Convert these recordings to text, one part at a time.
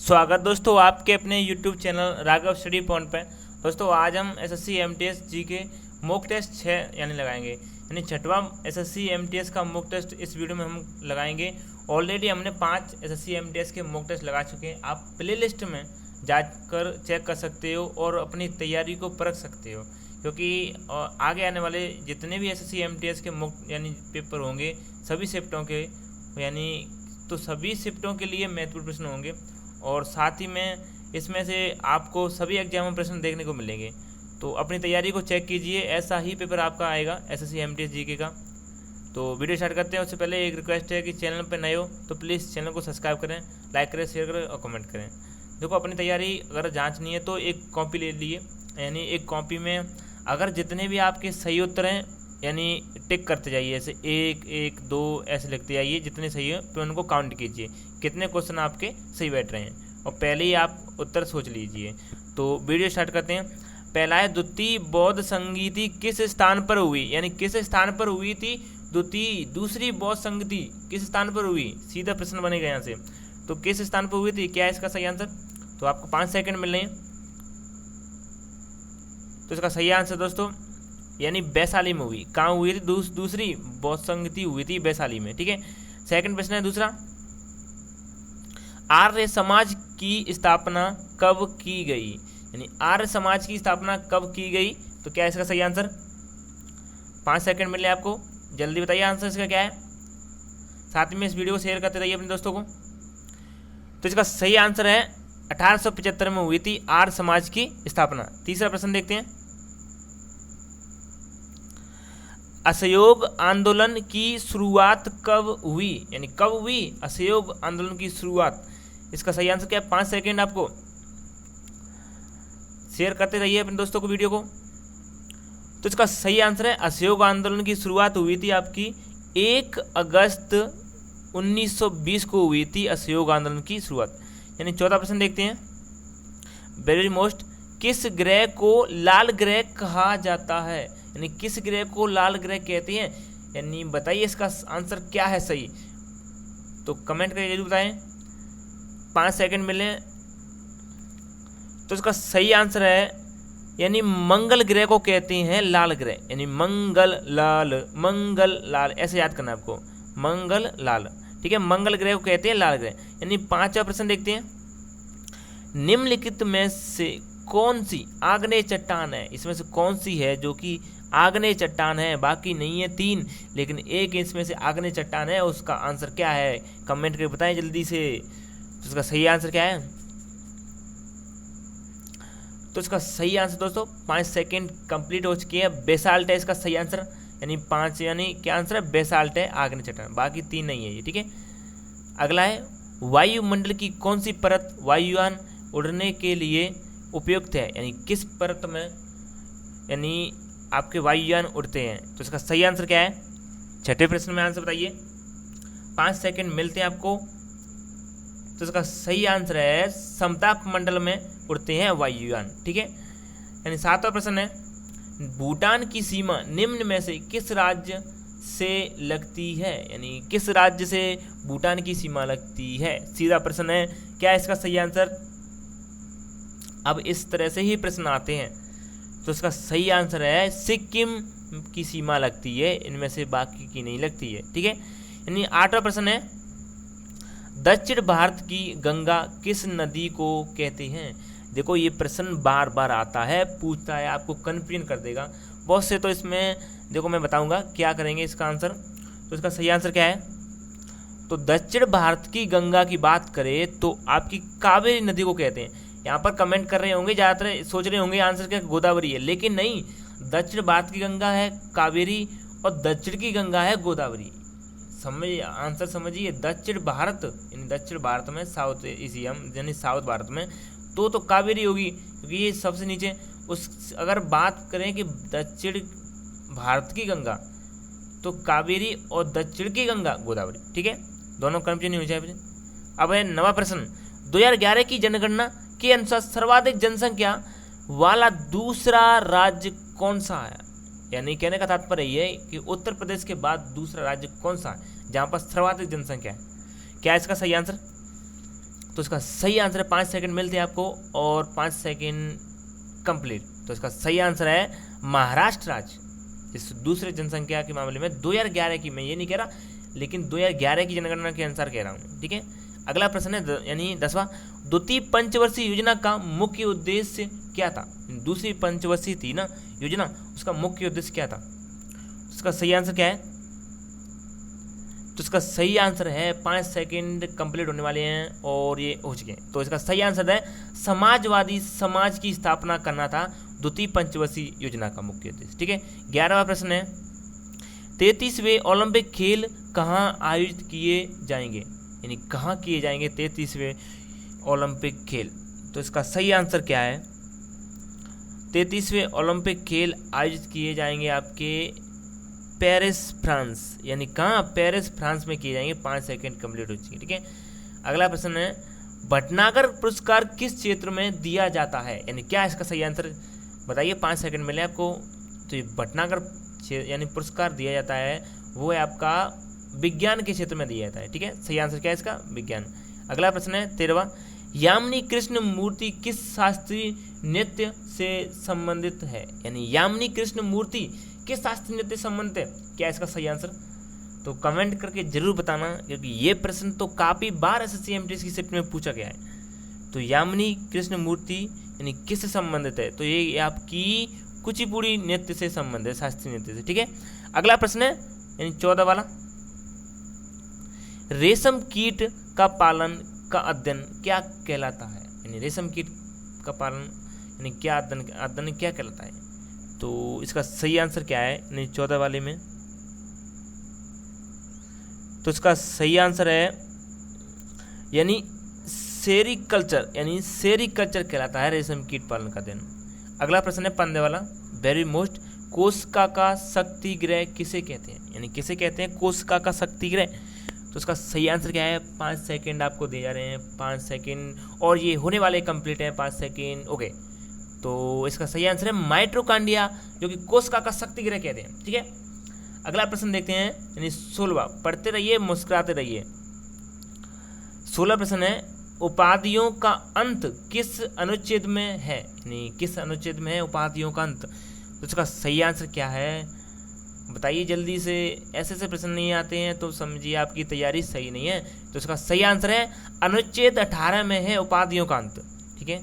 स्वागत दोस्तों आपके अपने YouTube channel Raghav study point पे। दोस्तों आज हम एसएससी एमटीएस जी के मॉक टेस्ट 6 यानी लगाएंगे, यानी छठवां एसएससी एमटीएस का मॉक टेस्ट इस वीडियो में हम लगाएंगे। ऑलरेडी हमने 5 एसएससी एमटीएस के मॉक टेस्ट लगा चुके हैं। आप प्ले लिस्ट में जाकर चेक कर सकते हो और अपनी तैयारी को परख सकते हो, क्योंकि आगे आने वाले जितने भी एसएससी एमटीएस के मॉक यानी पेपर होंगे सभी शिफ्टों के, यानी तो सभी शिफ्टों के लिए महत्वपूर्ण प्रश्न होंगे और साथ ही में इसमें से आपको सभी एग्जाम प्रश्न देखने को मिलेंगे। तो अपनी तैयारी को चेक कीजिए, ऐसा ही पेपर आपका आएगा एसएससी एमटीएस जीके का। तो वीडियो स्टार्ट करते हैं। उससे पहले एक रिक्वेस्ट है कि चैनल पर नए हो तो प्लीज़ चैनल को सब्सक्राइब करें, लाइक करें, शेयर करें और कमेंट करें। देखो अपनी तैयारी अगर जांचनी है तो एक कॉपी ले लिए, यानी एक कॉपी में अगर जितने भी आपके सही उत्तर हैं यानी टिक करते जाइए, ऐसे 1 1 2 ऐसे लिखते जाइए, जितने सही है फिर उनको काउंट कीजिए कितने क्वेश्चन आपके सही बैठ रहे हैं और पहले ही आप उत्तर सोच लीजिए। तो वीडियो स्टार्ट करते हैं। पहला है द्वितीय बौद्ध संगीति किस स्थान पर हुई, यानी किस स्थान पर हुई थी दूसरी बौद्ध संगीति किस स्थान पर हुई, सीधा प्रश्न बनेगा यहाँ से। तो किस स्थान पर हुई थी, क्या है इसका सही आंसर? तो आपको 5 सेकंड मिल रहे हैं। तो इसका सही आंसर दोस्तों यानी वैशाली में हुई। कहाँ हुई थी? दूसरी बौद्ध संगीति हुई थी वैशाली में। ठीक है, सेकंड प्रश्न है दूसरा, आर्य समाज की स्थापना कब की गई, यानी आर्य समाज की स्थापना कब की गई? तो क्या है इसका सही आंसर? 5 सेकंड मिले आपको, जल्दी बताइए आंसर इसका क्या है। साथ में इस वीडियो को शेयर करते रहिए अपने दोस्तों को। तो इसका सही आंसर है 1875 में हुई थी आर्य समाज की स्थापना। तीसरा प्रश्न देखते हैं, असहयोग आंदोलन की शुरुआत कब हुई, यानी कब हुई असहयोग आंदोलन की शुरुआत? इसका सही आंसर क्या है? 5 सेकंड आपको, शेयर करते रहिए अपने दोस्तों को वीडियो को। तो इसका सही आंसर है असहयोग आंदोलन की शुरुआत हुई थी आपकी 1 अगस्त 1920 को हुई थी असहयोग आंदोलन की शुरुआत। यानी चौथा प्रश्न देखते हैं, वेरी मोस्ट, किस ग्रह को लाल ग्रह कहा जाता है, यानी किस ग्रह को लाल ग्रह कहते हैं, यानी बताइए इसका आंसर क्या है सही। तो कमेंट करके जरूर बताएं, 5 सेकंड मिले। तो इसका सही आंसर है यानी मंगल ग्रह को कहते हैं लाल ग्रह, यानी मंगल लाल ऐसे याद करना आपको, मंगल लाल। ठीक है, मंगल ग्रह को कहते हैं लाल ग्रह। यानी 5वां प्रश्न देखते हैं, निम्नलिखित में से कौन सी आग्नेय चट्टान है, इसमें से कौन सी है जो कि आग्नेय चट्टान है, बाकी नहीं है 3 लेकिन एक इसमें से आग्नेय चट्टान है, उसका आंसर क्या है कमेंट करके बताएं जल्दी से। तो इसका सही आंसर क्या है? तो इसका सही आंसर दोस्तों 5 सेकंड कंप्लीट हो चुकी है, बेसाल्ट है इसका सही आंसर। यानी 5 यानी क्या आंसर है? बेसाल्ट है आग्नेय चट्टान, बाकी 3 नहीं है ये। ठीक है, अगला है वायुमंडल की कौन सी परत वायुयान उड़ने के लिए उपयुक्त है, यानी किस परत में यानी आपके वायुयान उड़ते हैं? तो इसका सही आंसर क्या है? छठे प्रश्न में आंसर बताइए, 5 सेकंड मिलते हैं आपको। तो इसका सही आंसर है समताप मंडल में उड़ते हैं वायुयान। ठीक है, यानी 7वां प्रश्न है, भूटान की सीमा निम्न में से किस राज्य से लगती है, यानी किस राज्य से भूटान की सीमा लगती है? सीधा प्रश्न है, क्या है इसका सही आंसर? अब इस तरह से ही प्रश्न आते हैं। तो इसका सही आंसर है सिक्किम की सीमा लगती है, इनमें से बाकी की नहीं लगती है। ठीक है, यानी 8वां प्रश्न है, दक्षिण भारत की गंगा किस नदी को कहते हैं? देखो ये प्रश्न बार बार आता है, पूछता है, आपको कन्फ्यूजन कर देगा बहुत से। तो इसमें देखो मैं बताऊंगा क्या करेंगे इसका आंसर। तो इसका सही आंसर क्या है? तो दक्षिण भारत की गंगा की बात करें तो आपकी कावेरी नदी को कहते हैं। यहाँ पर कमेंट कर रहे होंगे, ज़्यादातर सोच रहे होंगे आंसर क्या गोदावरी है, लेकिन नहीं, दक्षिण भारत की गंगा है कावेरी और दक्षिण की गंगा है गोदावरी। आंसर समझिए, दक्षिण भारत यानी दक्षिण भारत में साउथ एशियम यानी साउथ भारत में तो कावेरी होगी, क्योंकि ये सबसे नीचे। उस अगर बात करें कि दक्षिण भारत की गंगा तो कावेरी और दक्षिण की गंगा गोदावरी। ठीक है, दोनों कंफ्यूजन नहीं हो जाए। अब है 9वां प्रश्न, 2011 की जनगणना के अनुसार सर्वाधिक जनसंख्या वाला दूसरा राज्य कौन सा है, यानी कहने का तात्पर्य यह है कि उत्तर प्रदेश के बाद दूसरा राज्य कौन सा है जहाँ पर सर्वाधिक जनसंख्या है? क्या है इसका सही आंसर? तो इसका सही आंसर है 5 सेकंड मिलते हैं आपको और 5 सेकंड कंप्लीट। तो इसका सही आंसर है महाराष्ट्र राज्य। इस दूसरे जनसंख्या के मामले में 2011 की, मैं ये नहीं कह रहा, लेकिन 2011 की जनगणना के अनुसार कह रहा हूँ, ठीक है। अगला प्रश्न है यानी 10वां, द्वितीय पंचवर्षीय योजना का मुख्य उद्देश्य क्या था? दूसरी पंचवर्षीय थी ना योजना, उसका मुख्य उद्देश्य क्या था? उसका सही आंसर क्या है? तो इसका सही आंसर है 5 सेकंड कंप्लीट होने वाले हैं और ये हो चुके हैं। तो इसका सही आंसर है समाजवादी समाज की स्थापना करना था द्वितीय पंचवर्षीय योजना का मुख्य उद्देश्य, ठीक है। 11वां प्रश्न है 33वें ओलंपिक खेल कहाँ आयोजित किए जाएंगे? यानी कहाँ किए जाएंगे 33वें ओलंपिक खेल? तो इसका सही आंसर क्या है? 33वें ओलंपिक खेल आयोजित किए जाएंगे आपके पेरिस फ्रांस, यानी कहाँ? पेरिस फ्रांस में किए जाएंगे। 5 सेकंड कंप्लीट हो चुके, ठीक है। अगला प्रश्न है भटनागर पुरस्कार किस क्षेत्र में दिया जाता है? यानी क्या इसका सही आंसर बताइए, 5 सेकंड मिले आपको। तो ये भटनागर यानी पुरस्कार दिया जाता है वो है आपका विज्ञान के क्षेत्र में दिया जाता है, ठीक है। सही आंसर क्या है इसका? विज्ञान। अगला प्रश्न है 13वां, यामिनी कृष्ण मूर्ति किस शास्त्रीय नृत्य से संबंधित है? यानी यामिनी कृष्ण मूर्ति किस शास्त्रीय नृत्य से संबंधित है? क्या इसका सही आंसर? तो कमेंट करके जरूर बताना, क्योंकि ये प्रश्न तो काफ़ी बार SSC MTS की शिफ्ट में पूछा गया है। तो यामिनी कृष्ण मूर्ति यानी किससे संबंधित है? तो ये आपकी कुचिपुड़ी नृत्य से संबंधित है, शास्त्रीय नृत्य से, ठीक है। अगला प्रश्न है यानी 14 वाला, रेशम कीट का पालन का अध्ययन क्या कहलाता है? यानी रेशम कीट का पालन यानी क्या अध्ययन क्या कहलाता है? तो इसका सही आंसर क्या है यानी 14 वाले में? तो इसका सही आंसर है यानी सेरिकल्चर, यानी सेरिकल्चर कहलाता है रेशम कीट पालन का अध्ययन। अगला प्रश्न है 15 वाला, वेरी मोस्ट, कोशिका का शक्ति गृह किसे कहते हैं? यानी किसे कहते हैं कोशिका का शक्ति गृह? तो इसका सही आंसर क्या है? 5 सेकंड आपको दे जा रहे हैं, 5 सेकंड, और ये होने वाले कंप्लीट हैं 5 सेकंड, ओके। तो इसका सही आंसर है माइटोकॉन्ड्रिया, जो कि कोशिका का शक्ति गृह कहते हैं, ठीक है। अगला प्रश्न देखते हैं यानी 16वां, पढ़ते रहिए मुस्कुराते रहिए। 16वां प्रश्न है उपाधियों का अंत किस अनुच्छेद में है? यानी किस अनुच्छेद में है उपाधियों का अंत? तो इसका सही आंसर क्या है बताइए जल्दी से। ऐसे प्रश्न नहीं आते हैं तो समझिए आपकी तैयारी सही नहीं है। तो इसका सही आंसर है अनुच्छेद 18 में है उपाधियों का अंत, ठीक है।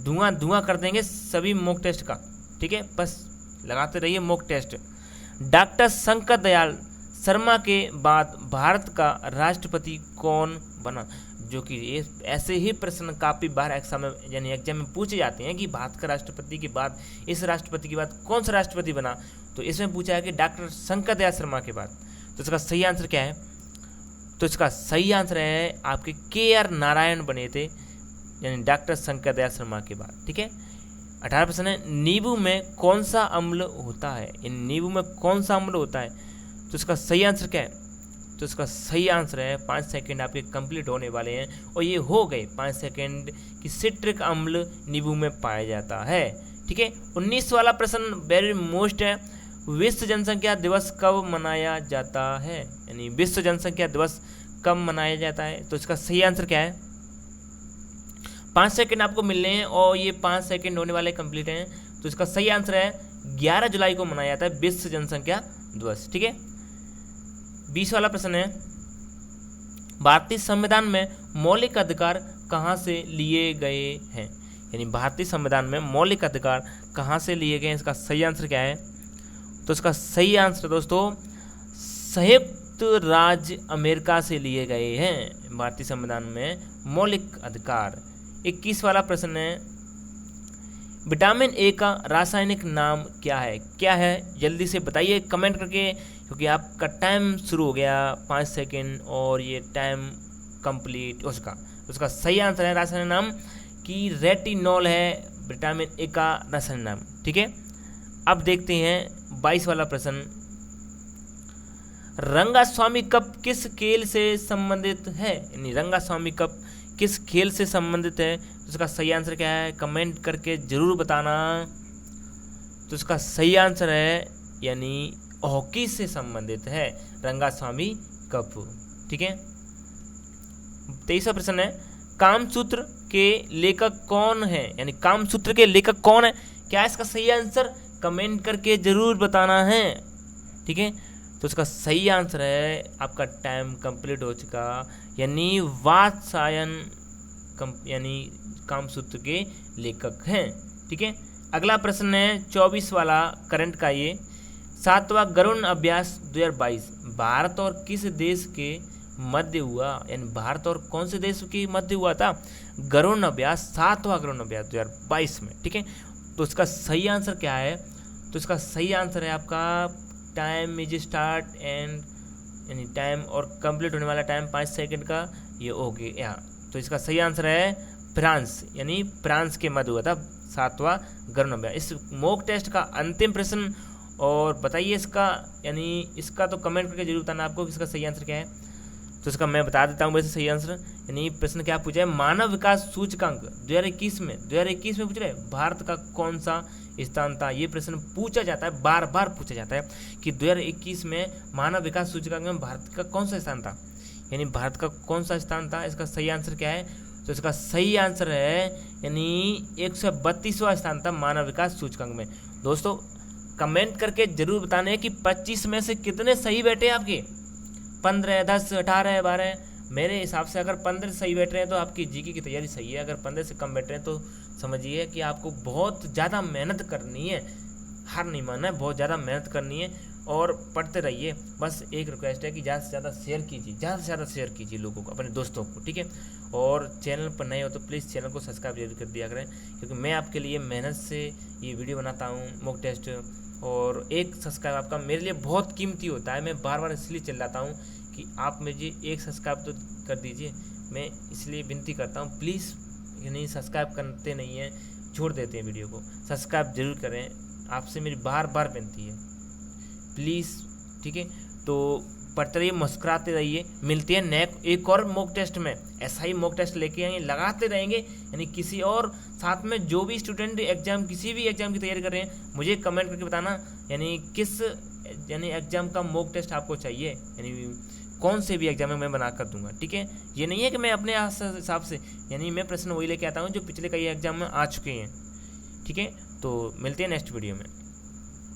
धुआं कर देंगे सभी मॉक टेस्ट का, ठीक है, बस लगाते रहिए mock test. Doctor Shankar Dayal Sharma के बाद भारत का राष्ट्रपति कौन बना? जो कि ऐसे ही प्रश्न काफ़ी बार एग्जाम में पूछे जाते हैं कि भारत का राष्ट्रपति के बाद, इस राष्ट्रपति के बाद कौन सा राष्ट्रपति बना? तो इसमें पूछा है कि डॉक्टर शंकर दयाल शर्मा के बाद। तो इसका सही आंसर क्या है? तो इसका सही आंसर है आपके KR नारायण बने थे, यानी डॉक्टर शंकर दयाल शर्मा के बाद, ठीक है। 18 प्रश्न है नींबू में कौन सा अम्ल होता है? नींबू में कौन सा अम्ल होता है? तो इसका सही आंसर क्या है? तो इसका सही आंसर है 5 सेकंड आपके कंप्लीट होने वाले हैं और ये हो गए 5 सेकंड की सिट्रिक अम्ल नींबू में पाया जाता है, ठीक है। 19 वाला प्रश्न वेरी मोस्ट है, विश्व जनसंख्या दिवस कब मनाया जाता है? यानी विश्व जनसंख्या दिवस कब मनाया जाता है? तो इसका सही आंसर क्या है? 5 सेकंड आपको मिल रहे हैं और ये 5 सेकंड होने वाले कंप्लीट हैं। तो इसका सही आंसर है 11 जुलाई को मनाया जाता है विश्व जनसंख्या दिवस, ठीक है। 20 वाला प्रश्न है भारतीय संविधान में मौलिक अधिकार कहाँ से लिए गए हैं? यानी भारतीय संविधान में मौलिक अधिकार कहाँ से लिए गए हैं? इसका सही आंसर क्या है? तो इसका सही आंसर दोस्तों संयुक्त राज्य अमेरिका से लिए गए हैं भारतीय संविधान में मौलिक अधिकार। 21 वाला प्रश्न है विटामिन ए का रासायनिक नाम क्या है? क्या है जल्दी से बताइए कमेंट करके, क्योंकि आपका टाइम शुरू हो गया 5 सेकंड और ये टाइम कंप्लीट उसका सही आंसर है रासायनिक नाम कि रेटिनॉल है विटामिन ए का रासायनिक नाम, ठीक है। अब देखते हैं 22 वाला प्रश्न, रंगास्वामी कप किस खेल से संबंधित है? यानी रंगास्वामी कप किस खेल से संबंधित है? तो इसका सही आंसर क्या है कमेंट करके जरूर बताना। तो इसका सही आंसर है यानी हॉकी से संबंधित है रंगास्वामी कप, ठीक है। 23वां प्रश्न है कामसूत्र के लेखक कौन है, यानी कामसूत्र के लेखक कौन है, क्या इसका सही आंसर कमेंट करके जरूर बताना है, ठीक है। तो इसका सही आंसर है, आपका टाइम कंप्लीट हो चुका, यानी वात्सायन यानी कामसूत्र के लेखक हैं, ठीक है। अगला प्रश्न है 24 वाला करंट का, ये 7वां गरुड़ अभ्यास 2022 भारत और किस देश के मध्य हुआ, यानी भारत और कौन से देश के मध्य हुआ था गरुड़ अभ्यास, 7वां गरुड़ अभ्यास 2022 में, ठीक है। तो इसका सही आंसर क्या है, तो इसका सही आंसर है आपका टाइम इज स्टार्ट एंड, यानी टाइम और कंप्लीट होने वाला टाइम 5 सेकंड का ये हो गया। तो इसका सही आंसर है फ्रांस, यानी फ्रांस के मध्य हुआ था 7वां गरुड़ अभ्यास। इस मॉक टेस्ट का अंतिम प्रश्न, और बताइए इसका, यानी इसका तो कमेंट करके जरूर बताना आपको कि इसका सही आंसर क्या है। तो इसका मैं बता देता हूँ वैसे सही आंसर, यानी प्रश्न क्या पूछा है, मानव विकास सूचकांक 2021 में पूछ रहे भारत का कौन सा स्थान था। ये प्रश्न पूछा जाता है, बार बार पूछा जाता है कि 2021 में मानव विकास सूचकांक में भारत का कौन सा स्थान था, यानी भारत का कौन सा स्थान था। इसका सही आंसर क्या है, तो इसका सही आंसर है यानी 132वां स्थान था मानव विकास सूचकांक में। दोस्तों कमेंट करके जरूर बताना है कि 25 में से कितने सही बैठे आपके, 15, 10, 18, 12। मेरे हिसाब से अगर 15 सही बैठ रहे हैं तो आपकी जीके की तैयारी सही है, अगर 15 से कम बैठ रहे हैं तो समझिए कि आपको बहुत ज़्यादा मेहनत करनी है, हार नहीं मानना है, बहुत ज़्यादा मेहनत करनी है और पढ़ते रहिए। बस एक रिक्वेस्ट है कि ज़्यादा से ज़्यादा शेयर कीजिए, ज़्यादा से ज़्यादा शेयर कीजिए लोगों को, अपने दोस्तों को, ठीक है। और चैनल पर नए हो तो प्लीज़ चैनल को सब्सक्राइब जरूर कर दिया करें, क्योंकि मैं आपके लिए मेहनत से ये वीडियो बनाता हूँ मॉक टेस्ट, और एक सब्सक्राइब आपका मेरे लिए बहुत कीमती होता है। मैं बार बार इसलिए चिल्लाता हूँ कि आप मुझे एक सब्सक्राइब तो कर दीजिए, मैं इसलिए विनती करता हूँ प्लीज़, यानी सब्सक्राइब करते नहीं हैं, छोड़ देते हैं वीडियो को, सब्सक्राइब जरूर करें, आपसे मेरी बार बार विनती है प्लीज़, ठीक है। तो पढ़ते रहिए, मुस्कुराते रहिए, मिलते हैं एक और मॉक टेस्ट में, ऐसा ही मॉक टेस्ट लेके आएंगे, लगाते रहेंगे, यानी किसी और साथ में जो भी स्टूडेंट एग्जाम, किसी भी एग्जाम की तैयारी कर रहे हैं, मुझे कमेंट करके बताना, यानी किस एग्जाम का मॉक टेस्ट आपको चाहिए, यानी कौन से भी एग्जाम में मैं बना कर दूंगा, ठीक है। ये नहीं है कि मैं अपने हिसाब से, यानी मैं प्रश्न वही लेके आता हूँ जो पिछले कई एग्जाम में आ चुके हैं, ठीक है। तो मिलते हैं नेक्स्ट वीडियो में।